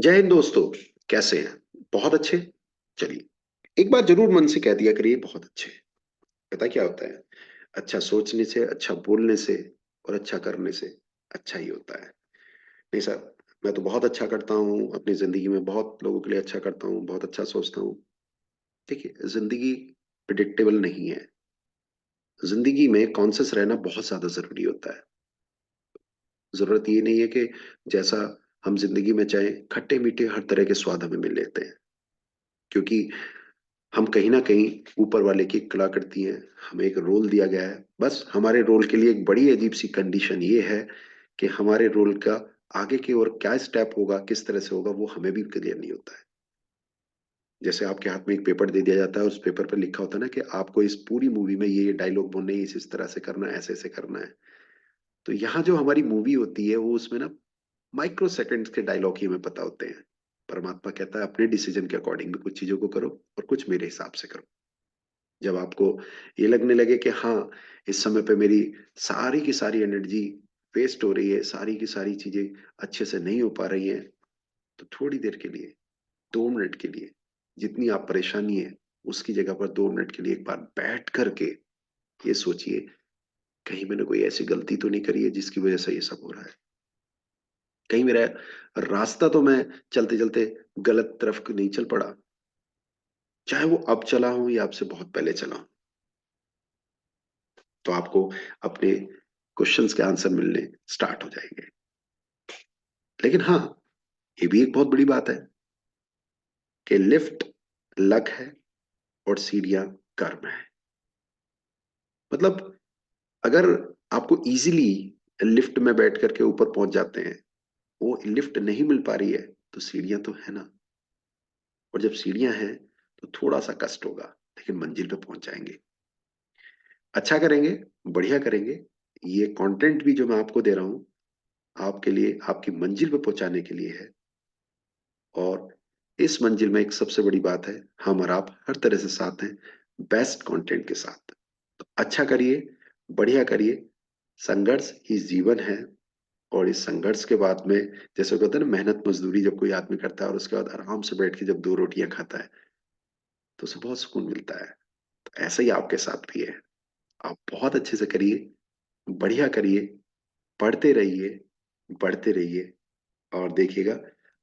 जय हिंद दोस्तों। कैसे हैं? बहुत अच्छे। चलिए, एक बार जरूर मन से कह दिया करिए बहुत अच्छे। पता क्या होता है? अच्छा सोचने से, अच्छा बोलने से और अच्छा करने से अच्छा ही होता है। नहीं सर, मैं तो बहुत अच्छा करता हूँ अपनी जिंदगी में, बहुत लोगों के लिए अच्छा करता हूँ, बहुत अच्छा सोचता हूँ। देखिए, जिंदगी प्रिडिक्टेबल नहीं है। जिंदगी में कॉन्शियस रहना बहुत ज्यादा जरूरी होता है। जरूरत ये नहीं है कि जैसा हम जिंदगी में चाहे खट्टे मीठे हर तरह के स्वाद हमें मिल लेते हैं, क्योंकि हम कहीं ना कहीं ऊपर वाले की कलाकृति हैं। हमें एक रोल दिया गया है, बस हमारे रोल के लिए एक बड़ी अजीब सी कंडीशन ये है कि हमारे रोल का आगे की ओर क्या स्टेप होगा, किस तरह से होगा, वो हमें भी क्लियर नहीं होता है। जैसे आपके हाथ में एक पेपर दे दिया जाता है और उस पेपर पर लिखा होता है ना कि आपको इस पूरी मूवी में ये डायलॉग बोलने हैं, इस तरह से करना है, ऐसे ऐसे करना है। तो यहाँ जो हमारी मूवी होती है वो उसमें ना माइक्रो सेकंड्स के डायलॉग ही हमें पता होते हैं। परमात्मा कहता है अपने डिसीजन के अकॉर्डिंग भी कुछ चीजों को करो और कुछ मेरे हिसाब से करो। जब आपको ये लगने लगे कि हाँ, इस समय पे मेरी सारी की सारी एनर्जी वेस्ट हो रही है, सारी की सारी चीजें अच्छे से नहीं हो पा रही हैं, तो थोड़ी देर के लिए, 2 मिनट के लिए, जितनी आप परेशानी है उसकी जगह पर 2 मिनट के लिए एक बार बैठ करके ये सोचिए, कहीं मैंने कोई ऐसी गलती तो नहीं करी है जिसकी वजह से ये सब हो रहा है। कहीं मेरा रास्ता तो मैं चलते चलते गलत तरफ नहीं चल पड़ा, चाहे वो अब चला हूं या आपसे बहुत पहले चला हूं। तो आपको अपने क्वेश्चंस के आंसर मिलने स्टार्ट हो जाएंगे। लेकिन हाँ, ये भी एक बहुत बड़ी बात है कि लिफ्ट लक है और सीढ़ियां कर्म है। मतलब अगर आपको इजीली लिफ्ट में बैठ करके ऊपर पहुंच जाते हैं, वो लिफ्ट नहीं मिल पा रही है, तो सीढ़ियां तो है ना। और जब सीढ़ियां हैं तो थोड़ा सा कष्ट होगा, लेकिन मंजिल पे पहुंच जाएंगे। अच्छा करेंगे, बढ़िया करेंगे। ये कंटेंट भी जो मैं आपको दे रहा हूं, आपके लिए, आपकी मंजिल पे पहुंचाने के लिए है। और इस मंजिल में एक सबसे बड़ी बात है, हम और आप हर तरह से साथ हैं, बेस्ट कंटेंट के साथ। तो अच्छा करिए, बढ़िया करिए। संघर्ष ही जीवन है। और इस संघर्ष के बाद में, जैसे कहते हैं ना, मेहनत मजदूरी जब कोई आदमी करता है और उसके बाद आराम से बैठ के जब 2 रोटियां खाता है, तो उसे बहुत सुकून मिलता है। तो ऐसा ही आपके साथ भी है। आप बहुत अच्छे से करिए, बढ़िया करिए, पढ़ते रहिए, बढ़ते रहिए, और देखिएगा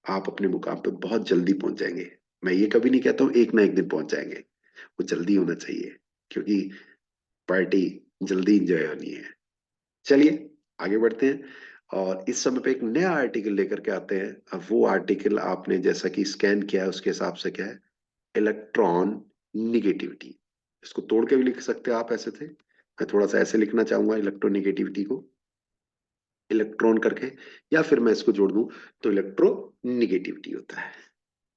आप अपने मुकाम पे बहुत जल्दी पहुंच जाएंगे। मैं ये कभी नहीं कहता हूँ एक ना एक दिन पहुंच जाएंगे, वो जल्दी होना चाहिए, क्योंकि पार्टी जल्दी इंजॉय होनी है। चलिए, आगे बढ़ते हैं। और इस समय पे एक नया आर्टिकल लेकर के आते हैं। अब वो आर्टिकल आपने जैसा कि स्कैन किया है उसके हिसाब से क्या है? Electron negativity. इसको तोड़ के भी लिख सकते हैं आप, ऐसे थे, मैं थोड़ा सा ऐसे लिखना चाहूंगा इलेक्ट्रोनिगेटिविटी को, इलेक्ट्रॉन करके, या फिर मैं इसको जोड़ दूं तो इलेक्ट्रो निगेटिविटी होता है।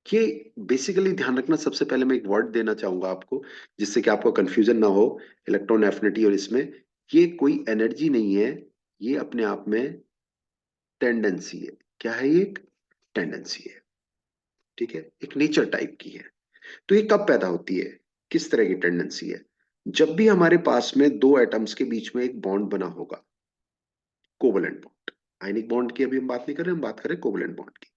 ये बेसिकली ध्यान रखना, सबसे पहले मैं एक वर्ड देना चाहूंगा आपको, जिससे कि आपको कंफ्यूजन ना हो। इलेक्ट्रॉन एफिनिटी और इसमें, ये कोई एनर्जी नहीं है, ये अपने आप में टेंडेंसी है। क्या है ये? एक टेंडेंसी है। ठीक है, एक नेचर टाइप की है। तो ये कब पैदा होती है? किस तरह की टेंडेंसी है? जब भी हमारे पास में दो एटम्स के बीच में एक बॉन्ड बना होगा, कोवलेंट बॉन्ड। आयनिक बॉन्ड की अभी हम बात नहीं कर रहे, हम बात करें कोवलेंट बॉन्ड की।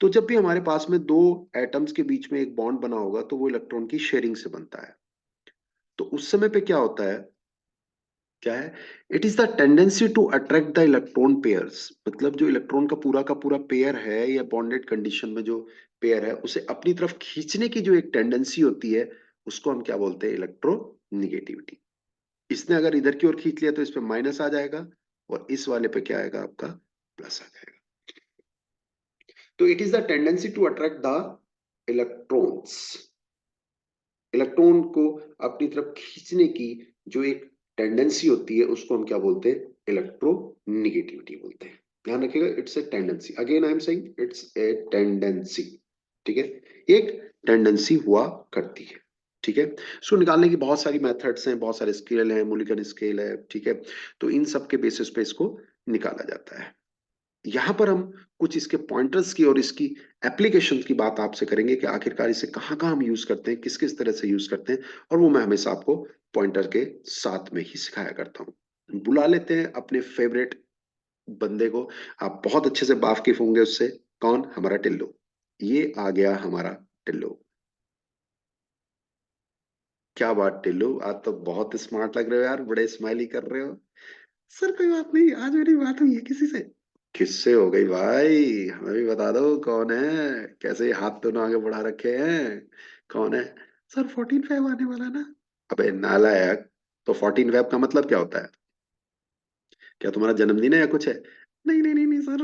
तो जब भी हमारे पास में दो एटम्स के बीच में एक बॉन्ड बना होगा, तो वो इलेक्ट्रॉन की शेयरिंग से बनता है। तो उस समय पे क्या होता है? क्या है? It is the tendency to attract the electron pairs. मतलब जो इलेक्ट्रॉन का पूरा पेयर है, या बॉन्डेड कंडीशन में जो पेयर है, उसे अपनी तरफ खींचने की जो एक टेंडेंसी होती है, उसको हम क्या बोलते हैं? इलेक्ट्रोनिगेटिविटी। इसने अगर इधर की ओर खींच लिया तो इस पे माइनस आ जाएगा, और इस वाले पे क्या आएगा? आपका प्लस आ जाएगा। तो it is the tendency to attract the electrons. Electron को अपनी तरफ खींचने की जो एक टेंडेंसी होती है, उसको हम क्या बोलते हैं? इलेक्ट्रोनिगेटिविटी बोलते हैं। ध्यान रखिएगा, it's a tendency. Again I am saying it's a tendency. ठीक है, ये एक टेंडेंसी हुआ करती है। ठीक है, इसको निकालने की बहुत सारी मेथड्स हैं, बहुत सारे स्केल हैं, मूल्यांकन स्केल है। ठीक है, तो इन सब के बेसिस पे इसको निकाला जाता है। यहाँ पर हम कुछ इसके पॉइंटर्स की और इसकी एप्लीकेशन की बात आपसे करेंगे कि आखिरकार इसे कहाँ कहाँ हम यूज करते हैं, किस किस तरह से यूज करते हैं। और वो मैं हमेशा आपको पॉइंटर के साथ में ही सिखाया करता हूँ। बुला लेते हैं अपने फेवरेट बंदे को। आप बहुत अच्छे से वाकिफ होंगे उससे। कौन? हमारा टिल्लू। ये आ गया हमारा टिल्लू। क्या बात टिल्लू, आज तो बहुत स्मार्ट लग रहे हो यार, बड़े स्माइली कर रहे हो। सर कोई बात नहीं, आज मेरी बात हुई है किसी से। किससे हो गई भाई, हमें भी बता दो कौन है, कैसे हाथ दोनों आगे बढ़ा रखे हैं, कौन है। सर 14 फेब आने वाला है ना। अबे नालायक, तो 14 फेब का मतलब क्या होता है? क्या तुम्हारा जन्मदिन है या कुछ है? नहीं नहीं नहीं नहीं सर,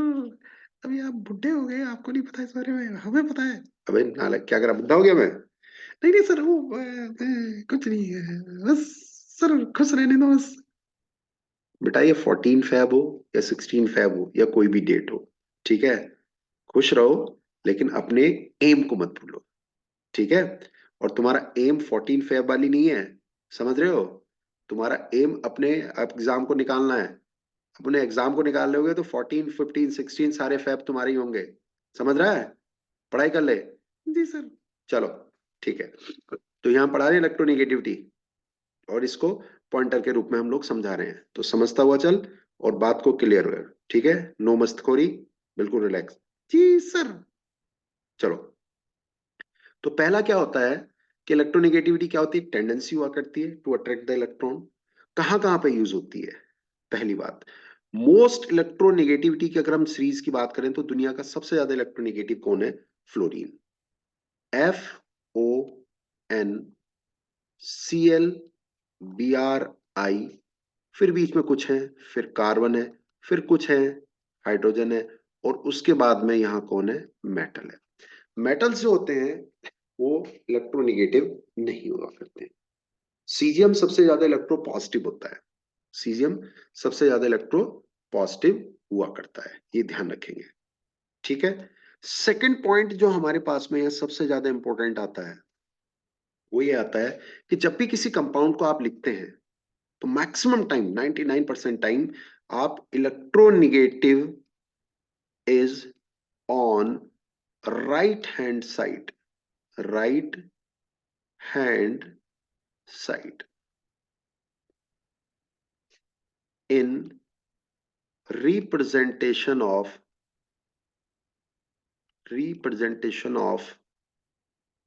अभी आप बुढ़े हो गए, आपको नहीं पता इस बारे में, हमें पता है। अबे नालायक, क्या करा, बुढ़ा हो गया मैं? नहीं नहीं सर, वो कुछ नहीं है, बस सर खुश रहने दो बस। बेटा ये 14 फेब हो या 16 फेब हो या कोई भी डेट हो, ठीक है, खुश रहो, लेकिन अपने एम को मत भूलो, ठीक है। और तुम्हारा एम 14 फेब वाली नहीं है, समझ रहे हो? तुम्हारा एम अपने एग्जाम को निकालना है। अपने एग्जाम को निकाल लोगे तो 14 15 16 सारे फेब तुम्हारे ही होंगे, समझ रहा है? पढ़ाई कर ले। जी सर। चलो ठीक है, तो यहाँ पढ़ा रहे हैं इलेक्ट्रोनिगेटिविटी, और इसको पॉइंटर के रूप में हम लोग समझा रहे हैं, तो समझता हुआ चल और बात को क्लियर हो, ठीक है, नो मस्तखोरी, बिल्कुल रिलैक्स। जी सर। चलो, तो पहला क्या होता है कि इलेक्ट्रोनिगेटिविटी क्या होती है, टेंडेंसी हुआ करती है टू अट्रैक्ट द इलेक्ट्रॉन। कहाँ कहाँ पे यूज होती है? पहली बात, मोस्ट इलेक्ट्रोनिगेटिविटी की अगर हम सीरीज की बात करें तो दुनिया का सबसे ज्यादा इलेक्ट्रोनिगेटिव कौन है? फ्लोरीन। FON, Cl, Bri, फिर बीच में कुछ है, फिर कार्बन है, फिर कुछ है, हाइड्रोजन है, और उसके बाद में यहाँ कौन है? मेटल है। मेटल्स जो होते हैं वो इलेक्ट्रोनिगेटिव नहीं हुआ करते। सीजियम सबसे ज्यादा इलेक्ट्रो पॉजिटिव होता है, सीजियम सबसे ज्यादा इलेक्ट्रो पॉजिटिव हुआ करता है, ये ध्यान रखेंगे, ठीक है। सेकंड पॉइंट जो हमारे पास में यह सबसे ज्यादा इंपॉर्टेंट आता है, वो ये आता है कि जब भी किसी कंपाउंड को आप लिखते हैं तो मैक्सिमम टाइम 99% टाइम आप electronegative is on right hand side, right hand side in representation of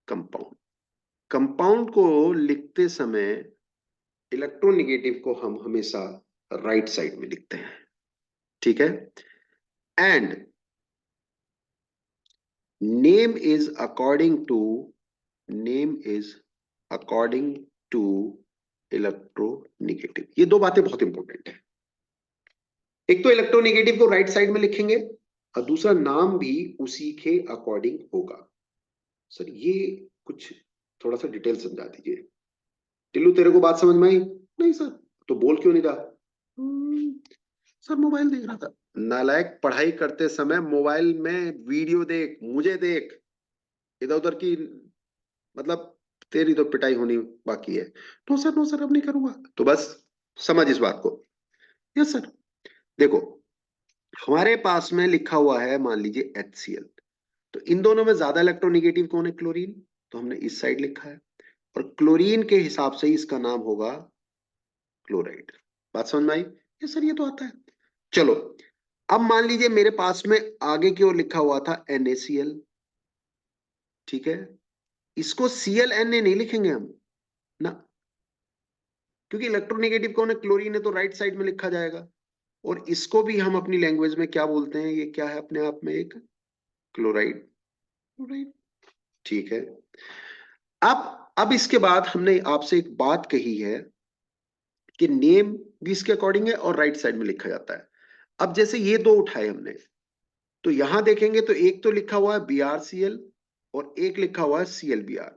compound. Compound को लिखते समय इलेक्ट्रोनिगेटिव को हम हमेशा राइट साइड में लिखते हैं, ठीक है। And name is according to, name is according to electronegative. ये दो बातें बहुत इंपॉर्टेंट है, एक तो इलेक्ट्रोनिगेटिव को राइट साइड में लिखेंगे और दूसरा नाम भी उसी के अकॉर्डिंग होगा। सर ये कुछ थोड़ा सा डिटेल समझा दीजिए। टिल्लू तेरे को बात समझ में आई? नहीं सर। तो बोल क्यों नहीं रहा? सर मोबाइल देख रहा था। नालायक, पढ़ाई करते समय मोबाइल में वीडियो देख, मुझे देख, इधर उधर की, मतलब तेरी तो पिटाई होनी बाकी है। नो सर, नो सर, अब नहीं करूंगा। तो बस समझ इस बात को। Yes sir. देखो, हमारे पास में लिखा हुआ है, मान लीजिए HCl, तो इन दोनों में ज्यादा इलेक्ट्रोनिगेटिव कौन है? क्लोरीन। तो हमने इस साइड लिखा है, और क्लोरीन के हिसाब से ही इसका नाम होगा क्लोराइड। बात समझ में आई? ये सर ये तो आता है। चलो, अब मान लीजिए मेरे पास में आगे की ओर लिखा हुआ था NaCl, ठीक है, इसको ClNa नहीं लिखेंगे हम ना, क्योंकि इलेक्ट्रोनेगेटिव कौन है? क्लोरीन है, तो राइट साइड में लिखा जाएगा। और इसको भी हम अपनी लैंग्वेज में क्या बोलते हैं? ये क्या है अपने आप में? एक क्लोराइड, क्लोराइड, ठीक है। अब इसके बाद हमने आपसे एक बात कही है कि नेम भी इसके अकॉर्डिंग है और राइट साइड में लिखा जाता है। अब जैसे ये दो उठाए हमने, तो यहां देखेंगे तो एक तो लिखा हुआ है BrCl और एक लिखा हुआ है ClBr।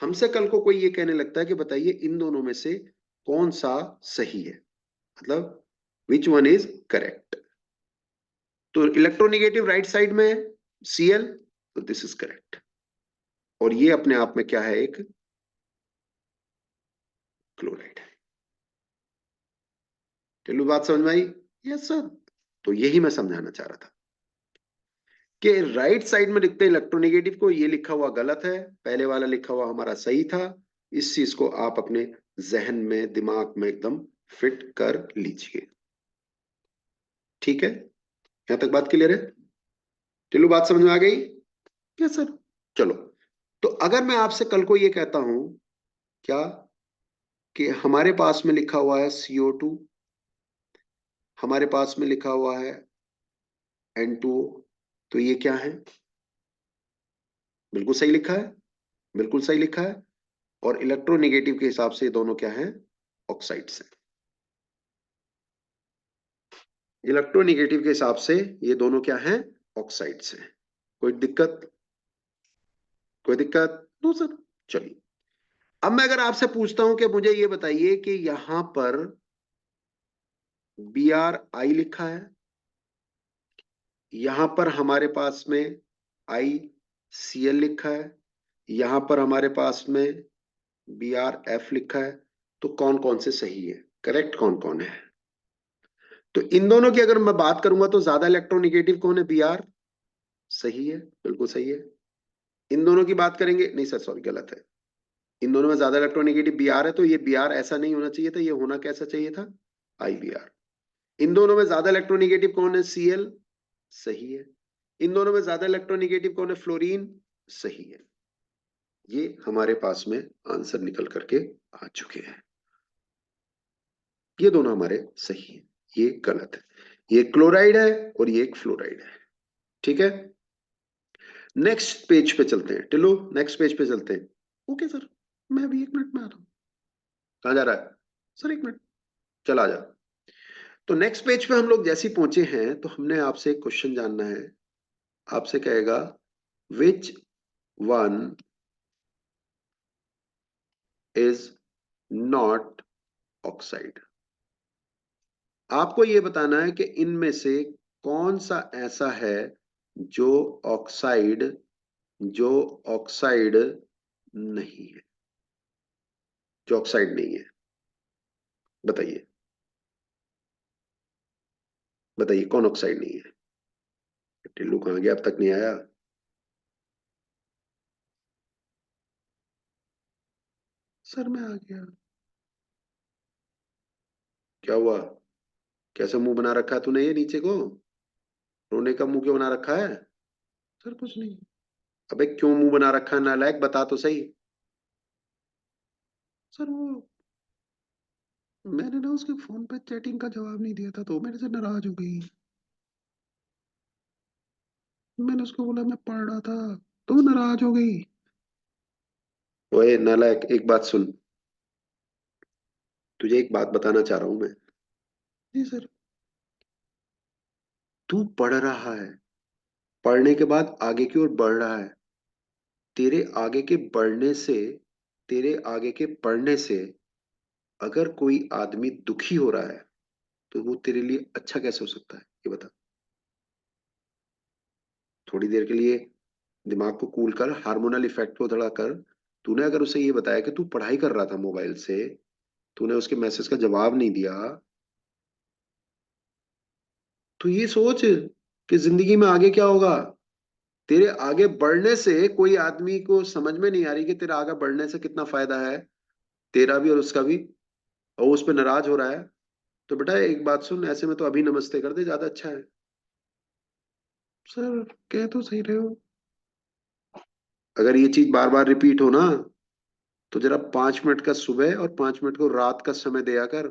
हमसे कल को कोई ये कहने लगता है कि बताइए इन दोनों में से कौन सा सही है, मतलब विच वन इज करेक्ट। तो इलेक्ट्रोनिगेटिव राइट साइड में है Cl, तो दिस इज करेक्ट। और ये अपने आप में क्या है? एक क्लोराइड है। चलो बात समझ में आई? Yes sir. तो यही मैं समझाना चाह रहा था कि राइट साइड में लिखते हैं इलेक्ट्रोनिगेटिव को, ये लिखा हुआ गलत है, पहले वाला लिखा हुआ हमारा सही था। इस चीज को आप अपने जहन में, दिमाग में एकदम फिट कर लीजिए, ठीक है। यहां तक बात क्लियर है? टिल्लू बात समझ में आ गई? क्या सर? चलो, तो अगर मैं आपसे कल को ये कहता हूं क्या कि हमारे पास में लिखा हुआ है CO2, हमारे पास में लिखा हुआ है N2O, तो ये क्या है? बिल्कुल सही लिखा है, बिल्कुल सही लिखा है। और इलेक्ट्रोनेगेटिव के हिसाब से ये दोनों क्या है? ऑक्साइड्स हैं। इलेक्ट्रोनेगेटिव के हिसाब से ये दोनों क्या हैं? ऑक्साइड्स हैं। कोई दिक्कत? कोई दिक्कत? No sir. चलिए, अब मैं अगर आपसे पूछता हूं कि मुझे ये बताइए कि यहां पर BrI लिखा है, यहां पर हमारे पास में ICl लिखा है, यहां पर हमारे पास में BrF लिखा है, तो कौन कौन से सही है, करेक्ट कौन कौन है? तो इन दोनों की अगर मैं बात करूंगा तो ज्यादा इलेक्ट्रोनेगेटिव कौन है? Br सही है, बिल्कुल सही है। इन दोनों की बात करेंगे, नहीं सर सॉरी गलत है। इन दोनों में ज्यादा इलेक्ट्रोनेगेटिव Br है, तो ये Br ऐसा नहीं होना चाहिए था, ये होना कैसा चाहिए था? IBr। इन दोनों में ज्यादा इलेक्ट्रोनेगेटिव कौन है? Cl सही है। इन दोनों में ज्यादा इलेक्ट्रोनेगेटिव कौन है? फ्लोरीन सही है। ये हमारे पास में आंसर निकल करके आ चुके हैं। ये दोनों हमारे सही है, ये गलत है। ये क्लोराइड है और ये एक फ्लोराइड है। ठीक है, नेक्स्ट पेज पे चलते हैं टिल्लू, नेक्स्ट पेज पे चलते हैं। ओके सर, मैं अभी 1 मिनट में आ रहा हूँ। कहाँ जा रहा है सर? 1 मिनट, चला जा। तो नेक्स्ट पेज पे हम लोग जैसे ही पहुंचे हैं तो हमने आपसे एक क्वेश्चन जानना है। आपसे कहेगा which one is not oxide. आपको ये बताना है कि इनमें से कौन सा ऐसा है जो ऑक्साइड जो ऑक्साइड नहीं है, जो ऑक्साइड नहीं है। बताइए, बताइए कौन ऑक्साइड नहीं है? टिल्लू कहाँ गया, अब तक नहीं आया? सर मैं आ गया। क्या हुआ? कैसे मुंह बना रखा है तूने ये नीचे को? रोने का मुंह क्यों बना रखा है? सर कुछ नहीं। अबे क्यों मुंह बना रखा है नालायक, बता तो सही। सर वो मैंने ना उसके फोन पे चैटिंग का जवाब नहीं दिया था तो मेरे से नाराज हो गई। मैंने उसको बोला मैं पढ़ रहा था तो वो नाराज हो गई। ओए नालायक, एक बात सुन, तुझे एक बात बताना चाह रहा हूं मैं। जी सर। तू पढ़ रहा है, पढ़ने के बाद आगे की ओर बढ़ रहा है। तेरे आगे के बढ़ने से, तेरे आगे के पढ़ने से अगर कोई आदमी दुखी हो रहा है तो वो तेरे लिए अच्छा कैसे हो सकता है, ये बता। थोड़ी देर के लिए दिमाग को कूल कर, हार्मोनल इफेक्ट को थोड़ा कर। तूने अगर उसे ये बताया कि तू पढ़ाई कर रहा था मोबाइल से, तूने उसके मैसेज का जवाब नहीं दिया, तो ये सोच कि जिंदगी में आगे क्या होगा। तेरे आगे बढ़ने से कोई आदमी को समझ में नहीं आ रही कि तेरा आगे बढ़ने से कितना फायदा है, तेरा भी और उसका भी, और उस पर नाराज हो रहा है। तो बेटा एक बात सुन, ऐसे में तो अभी नमस्ते कर दे, ज्यादा अच्छा है। सर कह तो सही रहे हो। अगर ये चीज बार बार रिपीट हो ना, तो जरा 5 मिनट का सुबह और 5 मिनट को रात का समय दिया कर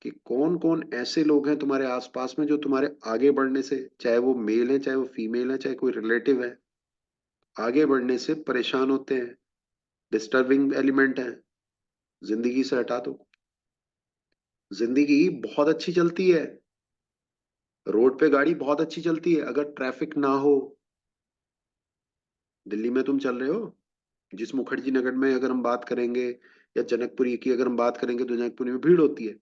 कि कौन कौन ऐसे लोग हैं तुम्हारे आसपास में जो तुम्हारे आगे बढ़ने से, चाहे वो मेल है चाहे वो फीमेल है चाहे कोई रिलेटिव है, आगे बढ़ने से परेशान होते हैं, डिस्टर्बिंग एलिमेंट है। जिंदगी से हटा दो। जिंदगी बहुत अच्छी चलती है, रोड पे गाड़ी बहुत अच्छी चलती है अगर ट्रैफिक ना हो। दिल्ली में तुम चल रहे हो, जिस मुखर्जी नगर में अगर हम बात करेंगे, या जनकपुरी की अगर हम बात करेंगे, तो जनकपुरी में भीड़ होती है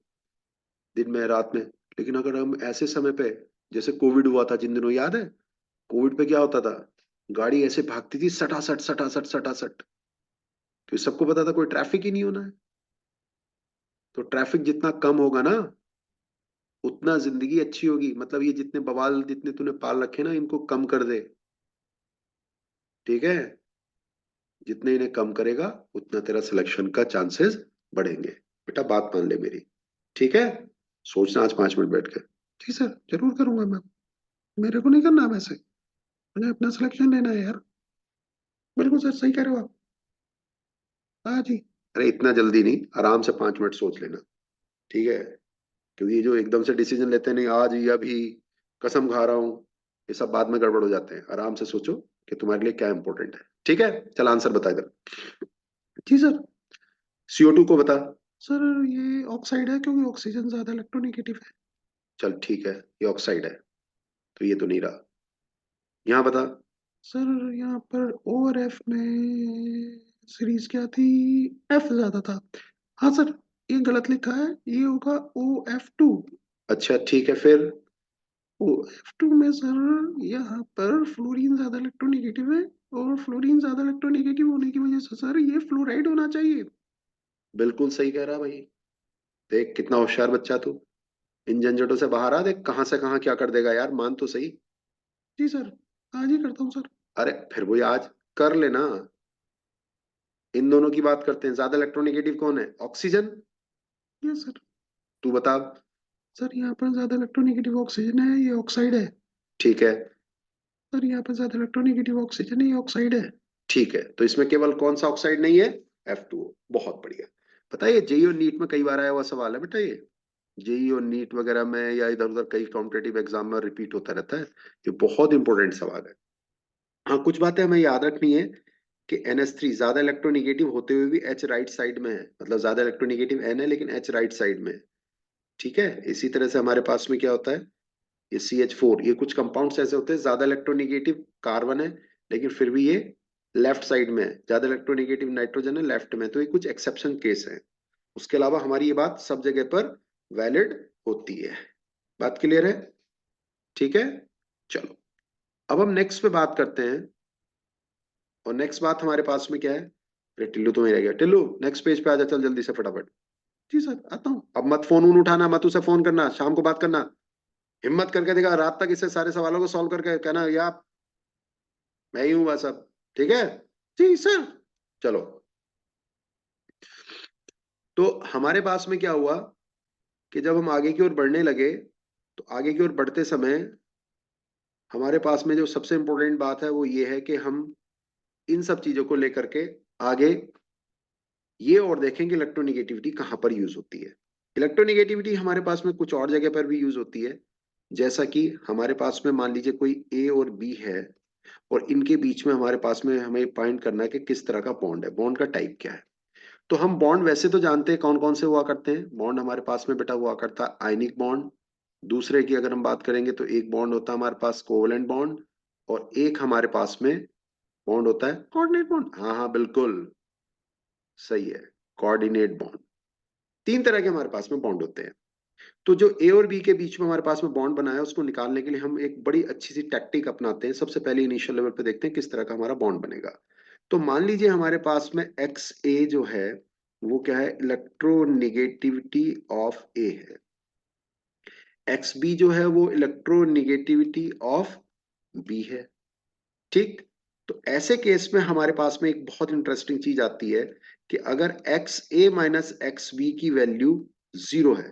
दिन में रात में। लेकिन अगर हम ऐसे समय पे, जैसे कोविड हुआ था जिन दिनों, याद है कोविड पे क्या होता था? गाड़ी ऐसे भागती थी सटासट सटासट सटासट, क्योंकि सबको पता था कोई ट्रैफिक ही नहीं होना है। तो ट्रैफिक जितना कम होगा ना, उतना जिंदगी अच्छी होगी। मतलब ये जितने बवाल जितने तूने पाल रखे ना, इनको कम कर दे। ठीक है, जितने इन्हें कम करेगा उतना तेरा सिलेक्शन का चांसेस बढ़ेंगे। बेटा बात मान ले मेरी, ठीक है? सोचना आज 5 मिनट बैठ कर। जी सर जरूर करूंगा मैं, मेरे को नहीं करना वैसे। मुझे अपना सिलेक्शन लेना है यार। बिल्कुल सर, सही कह रहे हो आप। हाँ जी। अरे इतना जल्दी नहीं, आराम से 5 मिनट सोच लेना, ठीक है? क्योंकि जो एकदम से डिसीजन लेते हैं, नहीं आज या अभी, कसम खा रहा हूँ, ये सब बाद में गड़बड़ हो जाते हैं। आराम से सोचो कि तुम्हारे लिए क्या इंपॉर्टेंट है। ठीक है, चल आंसर बता इधर। जी सर। CO2 को बता। सर ये ऑक्साइड है, क्योंकि ऑक्सीजन ज्यादा इलेक्ट्रोनेगेटिव है। चल ठीक है, ये ऑक्साइड है, तो ये तो नहीं रहा। यहाँ बता। सर यहाँ पर O और F में सीरीज क्या थी? F ज्यादा था। हाँ सर, ये गलत लिखा है, ये होगा OF2। अच्छा ठीक है, फिर OF2 में सर यहाँ पर फ्लोरीन ज्यादा इलेक्ट्रोनेगेटिव है, और फ्लोरीन ज्यादा इलेक्ट्रोनेगेटिव होने की वजह से सर ये फ्लोराइड होना चाहिए। बिल्कुल सही कह रहा भाई। देख कितना होशियार बच्चा तू। इन झंझटों से बाहर आ, देख कहाँ से कहाँ क्या कर देगा यार, मान तो सही। जी सर, आज ही करता हूँ सर। अरे फिर वही आज कर लेना। इन दोनों की बात करते हैं, ज्यादा इलेक्ट्रोनेगेटिव कौन है? ऑक्सीजन। Yes sir. तू बता। सर यहाँ पर ज्यादा इलेक्ट्रोनेगेटिव ऑक्सीजन है, ये ऑक्साइड है। ठीक है। सर यहाँ पर ज्यादा इलेक्ट्रोनेगेटिव ऑक्सीजन है, ये ऑक्साइड है। ठीक है, तो इसमें केवल कौन सा ऑक्साइड नहीं है? F2O। बहुत बढ़िया। पता है ये जेईई और नीट में कई बार आया हुआ सवाल है बेटा ये। जेईई और नीट वगैरह में या इधर उधर कई कॉम्पिटेटिव एग्जाम में रिपीट होता रहता है। ये बहुत इंपॉर्टेंट सवाल है। हाँ, कुछ बातें हमें याद रखनी है कि NH3 ज्यादा इलेक्ट्रोनेगेटिव होते हुए भी H राइट साइड में है, मतलब ज्यादा इलेक्ट्रोनेगेटिव N है लेकिन H राइट साइड में है। ठीक है, इसी तरह से हमारे पास में क्या होता है, ये CH4, ये कुछ कंपाउंड्स ऐसे होते हैं ज्यादा इलेक्ट्रोनेगेटिव कार्बन है, लेकिन फिर भी ये लेफ्ट साइड में है। ज्यादा इलेक्ट्रोनेगेटिव नाइट्रोजन है लेफ्ट में, तो ये कुछ एक्सेप्शन केस है। उसके अलावा हमारी ये बात सब जगह पर वैलिड होती है। बात क्लियर है? ठीक है, चलो अब हम नेक्स्ट पे बात करते हैं। और नेक्स्ट बात हमारे पास में क्या है? अरे टिल्लू तो नहीं रह गया, टिल्लू नेक्स्ट पेज पे आ जा, चल जल्दी से फटाफट। जी सर, आता हूँ। अब मत फोन उन उठाना, मत उसे फोन करना, शाम को बात करना। हिम्मत करके देखा, रात तक इससे सारे सवालों को सॉल्व करके कहना या मैं ही हूँ बस अब। ठीक है? जी सर। चलो, तो हमारे पास में क्या हुआ कि जब हम आगे की ओर बढ़ने लगे, तो आगे की ओर बढ़ते समय हमारे पास में जो सबसे इंपॉर्टेंट बात है वो ये है कि हम इन सब चीजों को लेकर के आगे ये और देखें कि इलेक्ट्रोनिगेटिविटी कहाँ पर यूज होती है। इलेक्ट्रोनिगेटिविटी हमारे पास में कुछ और जगह पर भी यूज होती है। जैसा कि हमारे पास में मान लीजिए कोई A और B है, और इनके बीच में हमारे पास में हमें फाइंड करना है कि किस तरह का बॉन्ड है, बॉन्ड का टाइप क्या है। तो हम बॉन्ड वैसे तो जानते हैं कौन कौन से हुआ करते हैं। बॉन्ड हमारे पास में बेटा हुआ करता है आयनिक बॉन्ड। दूसरे की अगर हम बात करेंगे तो एक बॉन्ड होता है हमारे पास कोवलेंट बॉन्ड, और एक हमारे पास में बॉन्ड होता है कोऑर्डिनेट बॉन्ड। हाँ हाँ बिल्कुल सही है, कोऑर्डिनेट बॉन्ड। तीन तरह के हमारे पास में बॉन्ड होते हैं। तो जो A और B के बीच में हमारे पास में बॉन्ड बना है, उसको निकालने के लिए हम एक बड़ी अच्छी सी टैक्टिक अपनाते हैं। सबसे पहले इनिशियल लेवल पे देखते हैं किस तरह का हमारा बॉन्ड बनेगा। तो मान लीजिए हमारे पास में XA जो है वो क्या है, इलेक्ट्रोनिगेटिविटी ऑफ A है। XB जो है वो इलेक्ट्रोनिगेटिविटी ऑफ B है। ठीक, तो ऐसे केस में हमारे पास में एक बहुत इंटरेस्टिंग चीज आती है कि अगर XA माइनस XB की वैल्यू 0 है,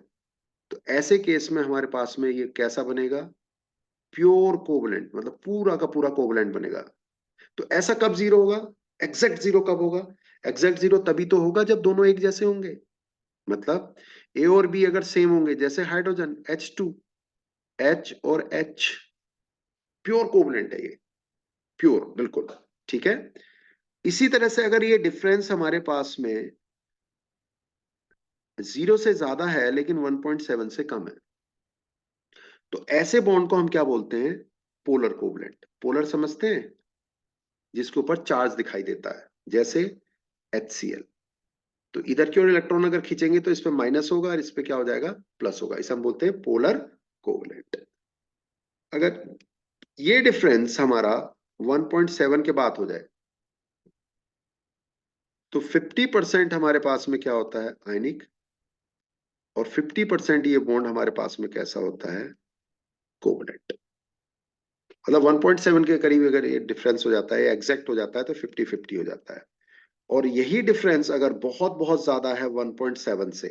तो ऐसे केस में हमारे पास में ये कैसा बनेगा, प्योर कोवलेंट, मतलब पूरा का पूरा कोवलेंट बनेगा। तो ऐसा कब जीरो होगा, एग्जैक्ट जीरो कब होगा? एग्जैक्ट जीरो तभी तो होगा जब दोनों एक जैसे होंगे। मतलब A और B अगर सेम होंगे, जैसे हाइड्रोजन H2, H और H, प्योर कोवलेंट है ये, प्योर बिल्कुल। ठीक है, इसी तरह से अगर ये डिफरेंस हमारे पास में 0 से ज्यादा है लेकिन 1.7 से कम है, तो ऐसे बॉन्ड को हम क्या बोलते हैं, पोलर कोवलेंट। पोलर समझते हैं, जिसके ऊपर चार्ज दिखाई देता है, जैसे HCl। तो इधर की ओर इलेक्ट्रॉन अगर खींचेंगे तो इस पे माइनस होगा और इस पे क्या हो जाएगा, प्लस होगा। इसे हम बोलते हैं पोलर कोवलेंट। अगर ये डिफरेंस हमारा 1.7 के बाद हो जाए, तो 50% हमारे पास में क्या होता है, आयनिक, और 50% ये बॉन्ड हमारे पास में कैसा होता है, कोवलेंट। मतलब 1.7 के करीब अगर ये डिफरेंस हो जाता है, एग्जैक्ट हो जाता है, तो 50-50 हो जाता है। और यही डिफरेंस अगर बहुत बहुत ज्यादा है 1.7 से,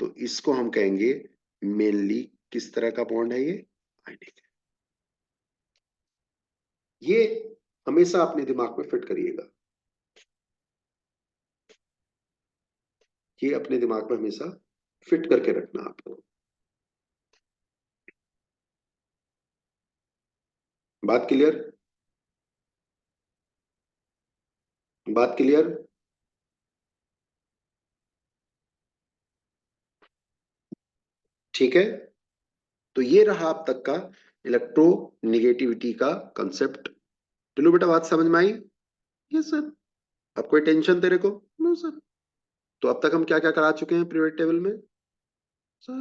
तो इसको हम कहेंगे मेनली किस तरह का बॉन्ड है, ये आयनिक। ये हमेशा अपने दिमाग में फिट करिएगा, ये अपने दिमाग में हमेशा फिट करके रखना आपको। बात क्लियर? बात क्लियर? ठीक है, तो ये रहा अब तक का इलेक्ट्रोनिगेटिविटी का कंसेप्ट। चलो बेटा, बात समझ में आई? Yes sir. अब कोई टेंशन तेरे को? No sir. तो अब तक हम क्या क्या करा चुके हैं पीरियड टेबल में? Sir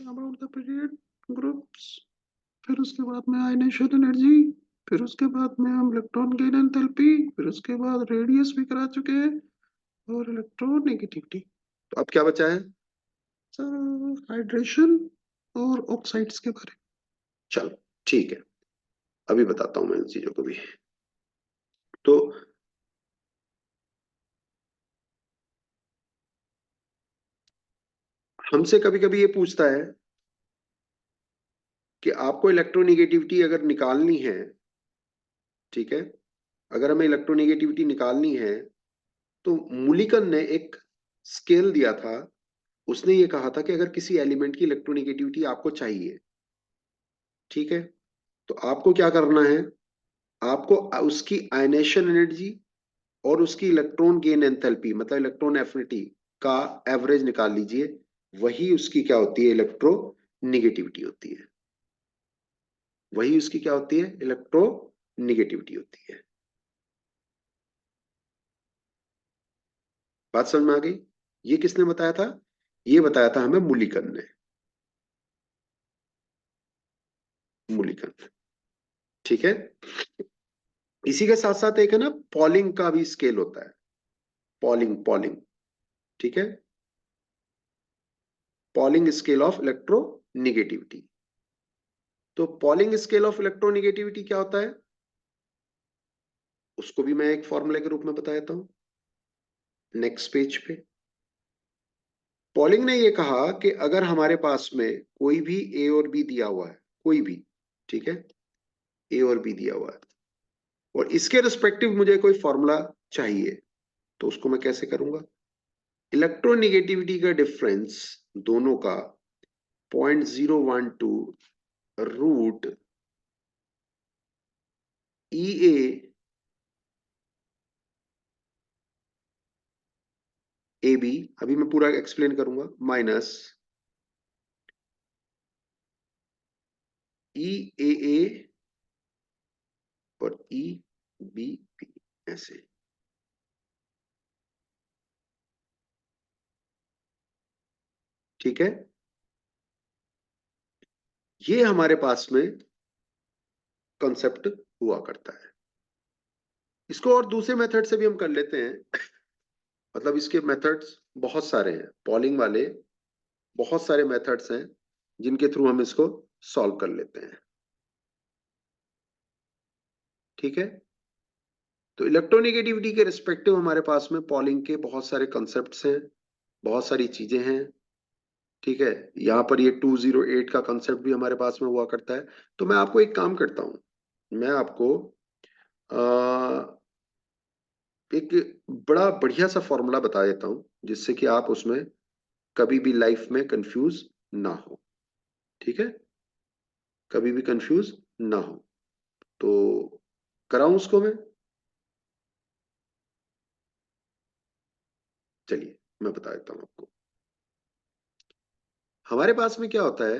about the period groups, फिर उसके बाद में आयनेशन एनर्जी, फिर उसके बाद में हम इलेक्ट्रॉन गेन एंथैल्पी, फिर उसके बाद रेडियस भी करा चुके हैं, और इलेक्ट्रोनेगेटिविटी। तो अब क्या बचा है सर? हाइड्रेशन और ऑक्साइड्स के बारे में। चलो ठीक है, अभी बताता हूं मैं इन चीजों को भी। तो हमसे कभी कभी ये पूछता है कि आपको इलेक्ट्रोनेगेटिविटी अगर निकालनी है, ठीक है, अगर हमें इलेक्ट्रोनेगेटिविटी निकालनी है, तो मुलिकन ने एक स्केल दिया था। उसने ये कहा था कि अगर किसी एलिमेंट की इलेक्ट्रोनेगेटिविटी आपको चाहिए, ठीक है, तो आपको क्या करना है? आपको उसकी आयनेशन एनर्जी और उसकी इलेक्ट्रॉन गेन एंथैल्पी, मतलब इलेक्ट्रॉन एफिनिटी का एवरेज निकाल लीजिए। वही उसकी क्या होती है? इलेक्ट्रोनेगेटिविटी होती है। वही उसकी क्या होती है? इलेक्ट्रोनेगेटिविटी होती है। बात समझ में आ गई? ये किसने बताया था? ये बताया था हमें मुलिकन ने। मुलिकन। ठीक है, इसी के साथ साथ एक है ना, पॉलिंग का भी स्केल होता है। पॉलिंग, पॉलिंग, ठीक है, पॉलिंग स्केल ऑफ इलेक्ट्रोनेगेटिविटी। तो पॉलिंग स्केल ऑफ इलेक्ट्रोनेगेटिविटी क्या होता है? उसको भी मैं एक फॉर्मूले के रूप में बता देता हूं नेक्स्ट पेज पे। पॉलिंग ने ये कहा कि अगर हमारे पास में कोई भी ए और बी दिया हुआ है, कोई भी, ठीक है, ए और बी दिया हुआ है, और इसके रिस्पेक्टिव मुझे कोई फॉर्मूला चाहिए, तो उसको मैं कैसे करूंगा? इलेक्ट्रोनेगेटिविटी का डिफरेंस दोनों का 0.012 root E A A B, अभी मैं पूरा एक्सप्लेन करूंगा, माइनस ई ए ए और ई बी बी, ऐसे। ठीक है, ये हमारे पास में कॉन्सेप्ट हुआ करता है। इसको और दूसरे मेथड से भी हम कर लेते हैं। मतलब इसके मेथड्स बहुत सारे हैं, पॉलिंग वाले बहुत सारे मेथड्स हैं जिनके थ्रू हम इसको सॉल्व कर लेते हैं। ठीक है, तो इलेक्ट्रोनेगेटिविटी के रिस्पेक्टिव हमारे पास में पॉलिंग के बहुत सारे कॉन्सेप्ट्स हैं, बहुत सारी चीजें हैं। ठीक है, यहाँ पर ये 208 का कॉन्सेप्ट भी हमारे पास में हुआ करता है। तो मैं आपको एक काम करता हूं, मैं आपको एक बड़ा बढ़िया सा फॉर्मूला बता देता हूं, जिससे कि आप उसमें कभी भी लाइफ में कंफ्यूज ना हो। ठीक है, कभी भी कंफ्यूज ना हो। तो कराऊं उसको मैं? चलिए मैं बता देता हूं आपको। हमारे पास में क्या होता है,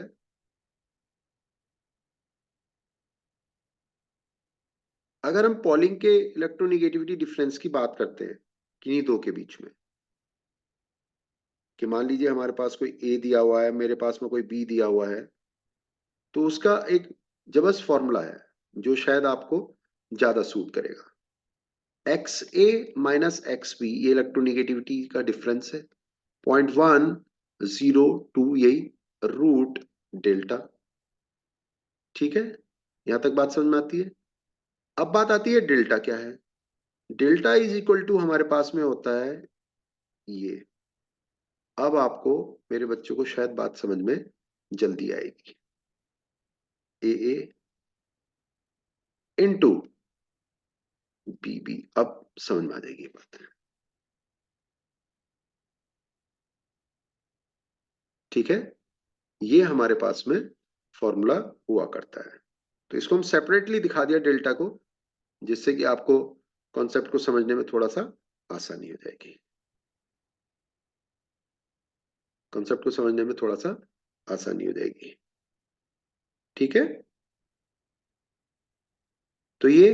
अगर हम पॉलिंग के इलेक्ट्रोनेगेटिविटी डिफरेंस की बात करते हैं किन्हीं दो के बीच में, कि मान लीजिए हमारे पास कोई ए दिया हुआ है, मेरे पास में कोई बी दिया हुआ है, तो उसका एक जबरदस्त फॉर्मूला है जो शायद आपको ज्यादा सूट करेगा। एक्स ए माइनस एक्स बी, ये इलेक्ट्रोनेगेटिविटी का डिफरेंस है, 0.102, यही रूट डेल्टा। ठीक है, यहां तक बात समझ में आती है? अब बात आती है डेल्टा क्या है। डेल्टा इज इक्वल टू हमारे पास में होता है ये। अब आपको मेरे बच्चों को शायद बात समझ में जल्दी आएगी। ए ए इंटू बी बी, अब समझ में आ जाएगी ये बात। ठीक है, ये हमारे पास में फॉर्मूला हुआ करता है। तो इसको हम सेपरेटली दिखा दिया डेल्टा को, जिससे कि आपको कॉन्सेप्ट को समझने में थोड़ा सा आसानी हो जाएगी। कॉन्सेप्ट को समझने में थोड़ा सा आसानी हो जाएगी। ठीक है, तो ये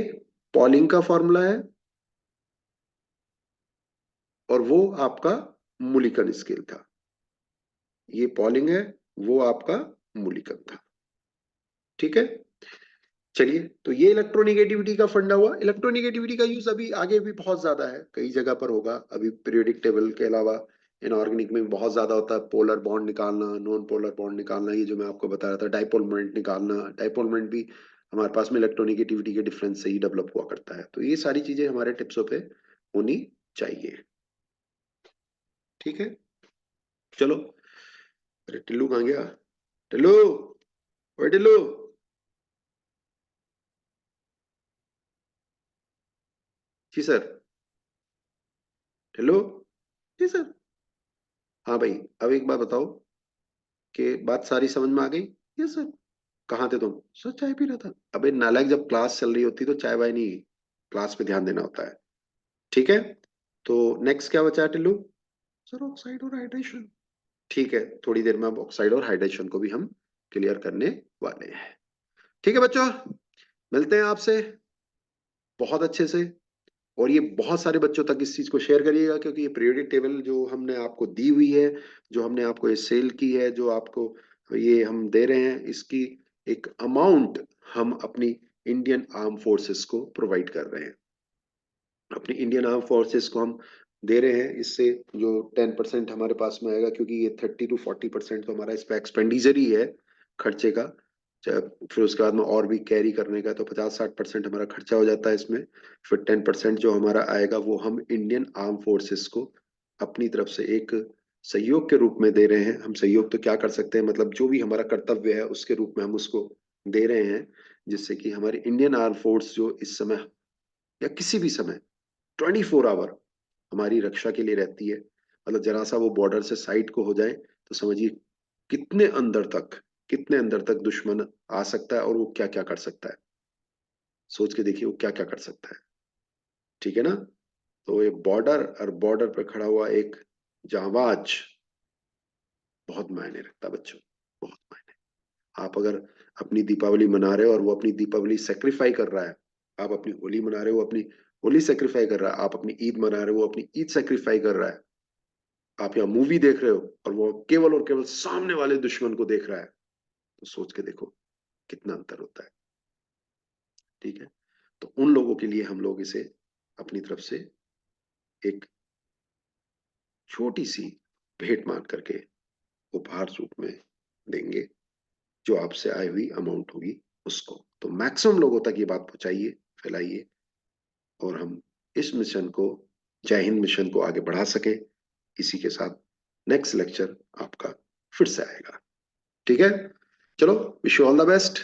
पॉलिंग का फॉर्मूला है और वो आपका मूलिकन स्केल था। ये पॉलिंग है, वो आपका मूलिकन था। ठीक है, चलिए, तो ये इलेक्ट्रोनिगेटिविटी का फंडा हुआ। इलेक्ट्रोनिगेटिविटी का यूज अभी आगे भी बहुत ज्यादा है, कई जगह पर होगा। अभी पीरियोडिक टेबल के अलावा इनऑर्गेनिक में बहुत ज्यादा होता है। पोलर बॉन्ड निकालना, नॉन पोलर बॉन्ड निकालना, ये जो मैं आपको बता रहा था, डाइपोल मोमेंट निकालना। डाइपोल मोमेंट भी हमारे पास में इलेक्ट्रोनिगेटिविटी के डिफरेंस से ही डेवलप हुआ करता है। तो ये सारी चीजें हमारे टिप्सों पे होनी चाहिए। ठीक है, चलो। अरे टिल्लू कहाँ गया? टिल्लू, ओए टिल्लू। जी सर। टिल्लू। जी सर। हाँ भाई, अब एक बात बताओ कि बात सारी समझ में आ गई? Yes sir. कहाँ थे तुम? सर चाय पी रहा था। अबे नालायक, जब क्लास चल रही होती तो चाय वाय नहीं, क्लास पे ध्यान देना होता है। ठीक है, तो नेक्स्ट क्या बचा है टिल्लू? सर ऑक्साइड और हाइड्रेशन। ठीक है, थोड़ी देर में अब ऑक्साइड और हाइड्रेशन को भी हम क्लियर करने वाले हैं। ठीक है बच्चों, मिलते हैं आपसे बहुत अच्छे से। और ये बहुत सारे बच्चों तक इस चीज को शेयर करिएगा, क्योंकि ये पीरियोडिक टेबल जो हमने आपको दी हुई है, जो हमने आपको ये सेल की है, जो आपको ये हम दे रहे हैं, इसकी एक अमाउंट हम अपनी इंडियन आर्म फोर्सेस को प्रोवाइड कर रहे हैं। अपनी इंडियन आर्म फोर्सेस को हम दे रहे हैं। इससे जो 10% हमारे पास में आएगा, क्योंकि ये 30 to 40% तो हमारा इस पे एक्सपेंडिचर ही है, खर्चे का। फिर उसके बाद में और भी कैरी करने का, तो 50-60% हमारा खर्चा हो जाता है इसमें। फिर 10% जो हमारा आएगा वो हम इंडियन आर्म फोर्सेस को अपनी तरफ से एक सहयोग के रूप में दे रहे हैं। हम सहयोग तो क्या कर सकते हैं, मतलब जो भी हमारा कर्तव्य है उसके रूप में हम उसको दे रहे हैं, जिससे कि हमारी इंडियन आर्म फोर्स जो इस समय या किसी भी समय 24 आवर हमारी रक्षा के लिए रहती है। मतलब जरा सा वो बॉर्डर से साइड को हो जाए तो समझिए कितने अंदर तक, कितने अंदर तक दुश्मन आ सकता है और वो क्या क्या कर सकता है। सोच के देखिए वो क्या क्या कर सकता है। ठीक है ना? तो ये बॉर्डर और बॉर्डर पर खड़ा हुआ एक जांबाज बहुत मायने रखता है बच्चों, बहुत मायने। आप अगर अपनी दीपावली मना रहे हो और वो अपनी दीपावली सेक्रीफाई कर रहा है, आप अपनी होली मना रहे हो, वो अपनी होली सेक्रीफाई कर रहा है, आप अपनी ईद मना रहे हो, वो अपनी ईद सेक्रीफाई कर रहा है, आप यहाँ मूवी देख रहे हो और वो केवल और केवल सामने वाले दुश्मन को देख रहा है, तो सोच के देखो कितना अंतर होता है। ठीक है, तो उन लोगों के लिए हम लोग इसे अपनी तरफ से एक छोटी सी भेंट मान करके उपहार रूप में देंगे, जो आपसे आई हुई अमाउंट होगी उसको। तो मैक्सिमम लोगों तक ये बात पहुंचाइए, फैलाइए, और हम इस मिशन को, जय हिंद मिशन को आगे बढ़ा सके। इसी के साथ नेक्स्ट लेक्चर आपका फिर से आएगा। ठीक है, चलो, wish you all the best.